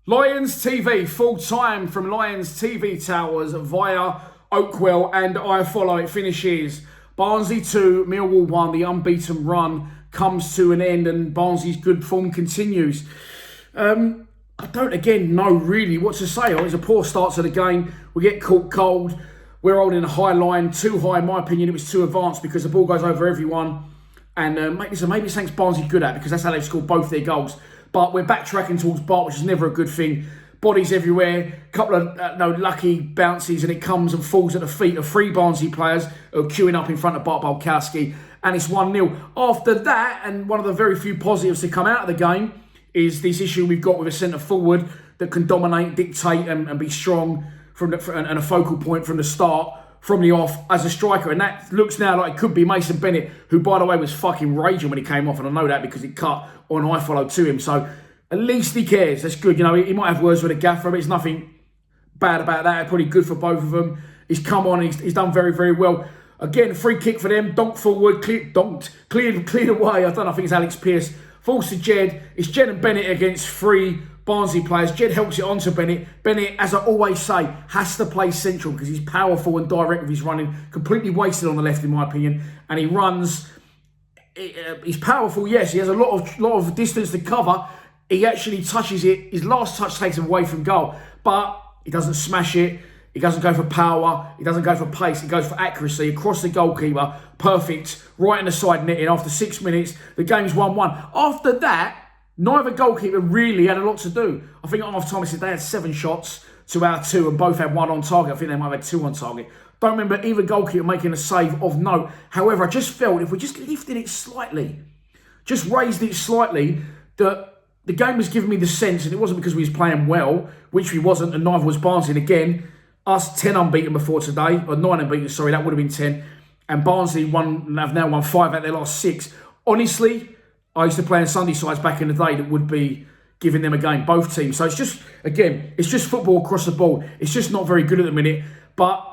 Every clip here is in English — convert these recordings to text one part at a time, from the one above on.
Lions TV, full time from Lions TV Towers via Oakwell and I Follow. It finishes Barnsley 2, Millwall 1. The unbeaten run comes to an end and Barnsley's good form continues. I don't again know really what to say. It was a poor start to the game. We get caught cold. We're holding a high line, too high in my opinion. It was too advanced because the ball goes over everyone. And maybe it's something Barnsley good at because that's how they've scored both their goals. But we're backtracking towards Bart, which is never a good thing. Bodies everywhere, couple of lucky bounces, and it comes and falls at the feet of three Barnsley players who are queuing up in front of Bart Bulkowski, and it's 1-0. After that, and one of the very few positives to come out of the game is this issue we've got with a centre forward that can dominate, dictate, and be strong and a focal point from the start, from the off as a striker, and that looks now like it could be Mason Bennett, who by the way was fucking raging when he came off, and I know that because it cut on I Follow to him. So at least he cares. That's good. You know, he might have words with a gaffer, but it's nothing bad about that. It's probably good for both of them. He's come on. He's done very, very well. Again, free kick for them. Donked forward, cleared away. I don't know. I think it's Alex Pearce. Falls to Jed. It's Jed and Bennett against three Barnsley players. Jed helps it on to Bennett. Bennett, as I always say, has to play central because he's powerful and direct with his running. Completely wasted on the left, in my opinion. And he runs. He's powerful, yes. He has a lot of distance to cover. He actually touches it. His last touch takes him away from goal. But he doesn't smash it. He doesn't go for power. He doesn't go for pace. He goes for accuracy across the goalkeeper. Perfect. Right in the side netting. After 6 minutes, the game's 1-1. After that, neither goalkeeper really had a lot to do. I think at half time, they had 7 shots to our 2 and both had 1 on target. I think they might have had 2 on target. Don't remember either goalkeeper making a save of note. However, I just felt if we just lifted it slightly, just raised it slightly, that the game was giving me the sense, and it wasn't because we was playing well, which we wasn't, and neither was Barnsley. And again, us 10 unbeaten before today, or 9 unbeaten, sorry, that would have been 10. And Barnsley have now won 5 out of their last 6. Honestly, I used to play in Sunday sides back in the day that would be giving them a game, both teams. So it's just, again, it's just football across the board. It's just not very good at the minute, but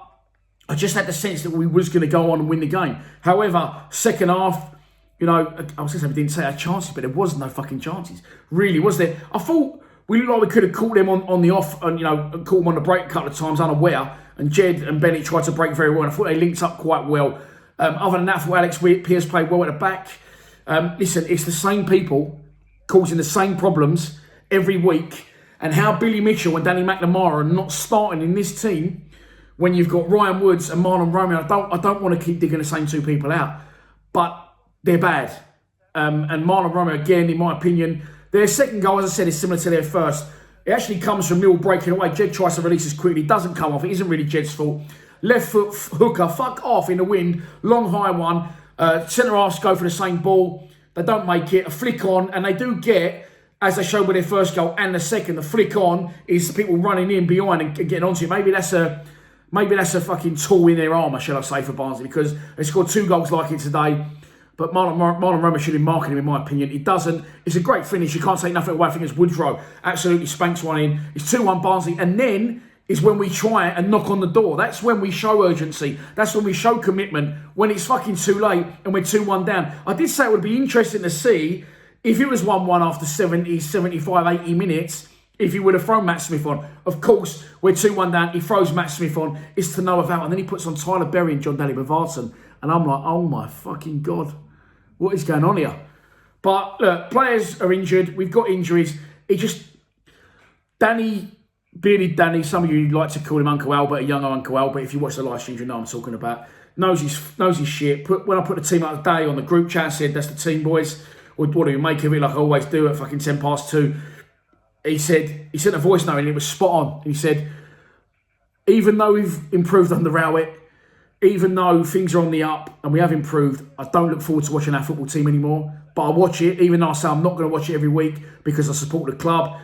I just had the sense that we was going to go on and win the game. However, second half, you know, I was going to say we didn't take our chances, but there was no fucking chances. Really, was there? I thought we looked like we could have caught them on the off and, you know, caught them on the break a couple of times unaware. And Jed and Bennett tried to break very well. And I thought they linked up quite well. Other than that, I thought Alex Pearce played well at the back. Listen, it's the same people causing the same problems every week. And how Billy Mitchell and Danny McNamara are not starting in this team when you've got Ryan Woods and Marlon Romeo. I don't want to keep digging the same 2 people out, but they're bad. And Marlon Romeo, again, in my opinion, their second goal, as I said, is similar to their first. It actually comes from Millwall breaking away. Jed tries to release this quickly. Doesn't come off. It isn't really Jed's fault. Left foot hooker, fuck off in the wind. Long, high one. Centre halves go for the same ball. They don't make it. A flick on. And they do get, as they showed with their first goal and the second, the flick on is people running in behind and getting onto it. Maybe that's a fucking tool in their armour, shall I say, for Barnsley, because they scored 2 goals like it today. But Marlon Romeo should be marking him, in my opinion. He doesn't. It's a great finish. You can't take nothing away. I think it's Woodrow. Absolutely spanks one in. It's 2-1 Barnsley. And then is when we try and knock on the door. That's when we show urgency. That's when we show commitment. When it's fucking too late and we're 2-1 down. I did say it would be interesting to see if it was 1-1 after 70, 75, 80 minutes, if he would have thrown Matt Smith on. Of course, we're 2-1 down. He throws Matt Smith on. It's to no avail. And then he puts on Tyler Berry and John Daly Bavarton. And I'm like, oh my fucking God. What is going on here? But look, players are injured. We've got injuries. Bearded Danny, some of you like to call him Uncle Albert, a younger Uncle Albert. If you watch the live stream, you know what I'm talking about. Knows his shit. When I put the team out today on the group chat, I said, that's the team, boys. What do you make of it? Like I always do at fucking 10 past 2. He sent a voice note and it was spot on. He said, even though we've improved on the Rowett, even though things are on the up and we have improved, I don't look forward to watching our football team anymore. But I watch it, even though I say I'm not going to watch it every week because I support the club.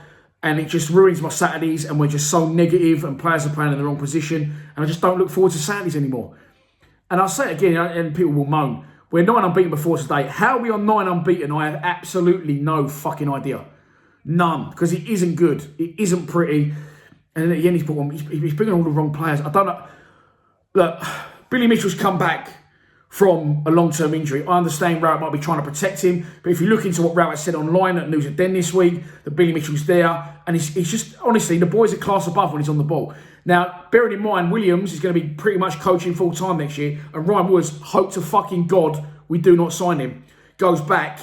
And it just ruins my Saturdays and we're just so negative and players are playing in the wrong position. And I just don't look forward to Saturdays anymore. And I'll say it again, and people will moan. We're 9 unbeaten before today. How we are 9 unbeaten, I have absolutely no fucking idea. None. Because it isn't good. It isn't pretty. And then at the end, he's bringing all the wrong players. I don't know. Look, Billy Mitchell's come back from a long-term injury. I understand Rowett might be trying to protect him, but if you look into what Rowett said online at News at Den this week, that Billy Mitchell's there, and it's just, honestly, the boy's a class above when he's on the ball. Now, bearing in mind, Williams is going to be pretty much coaching full-time next year, and Ryan Woods, hope to fucking God we do not sign him, goes back.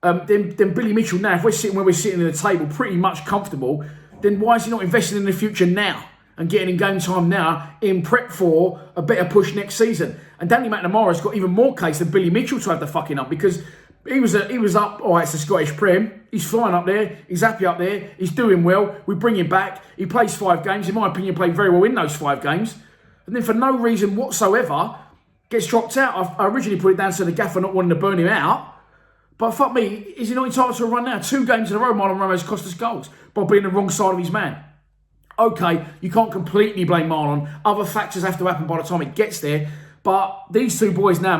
Then Billy Mitchell now, if we're sitting where we're sitting in the table, pretty much comfortable, then why is he not investing in the future now and getting in game time now in prep for a better push next season? And Danny McNamara's got even more case than Billy Mitchell to have the fucking up, because he was up, all right, it's the Scottish Prem, he's flying up there, he's happy up there, he's doing well, we bring him back, he plays 5 games, in my opinion played very well in those 5 games, and then for no reason whatsoever gets dropped out. I originally put it down to the gaffer not wanting to burn him out, but fuck me, is he not entitled to a run now? 2 games in a row, Marlon Romeo's cost us goals by being the wrong side of his man. Okay, you can't completely blame Marlon. Other factors have to happen by the time it gets there. But these 2 boys now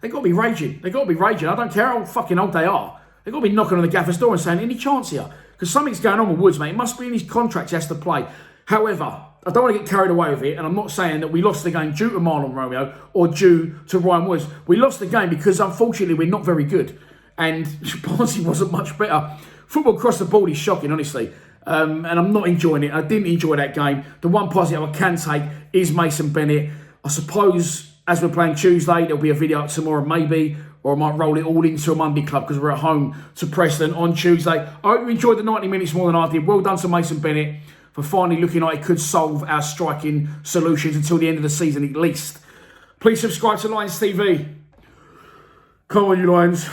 they've got to be raging. They've got to be raging. I don't care how fucking old they are. They've got to be knocking on the gaffer's door and saying, any chance here? Because something's going on with Woods, mate. It must be in his contract he has to play. However, I don't want to get carried away with it, and I'm not saying that we lost the game due to Marlon Romeo or due to Ryan Woods. We lost the game because, unfortunately, we're not very good. And Barnsley wasn't much better. Football across the board is shocking, honestly. And I'm not enjoying it. I didn't enjoy that game. The one positive I can take is Mason Bennett. I suppose as we're playing Tuesday, there'll be a video up tomorrow maybe, or I might roll it all into a Monday club because we're at home to Preston on Tuesday. I hope you enjoyed the 90 minutes more than I did. Well done to Mason Bennett for finally looking like he could solve our striking solutions until the end of the season at least. Please subscribe to Lions TV. Come on, you Lions.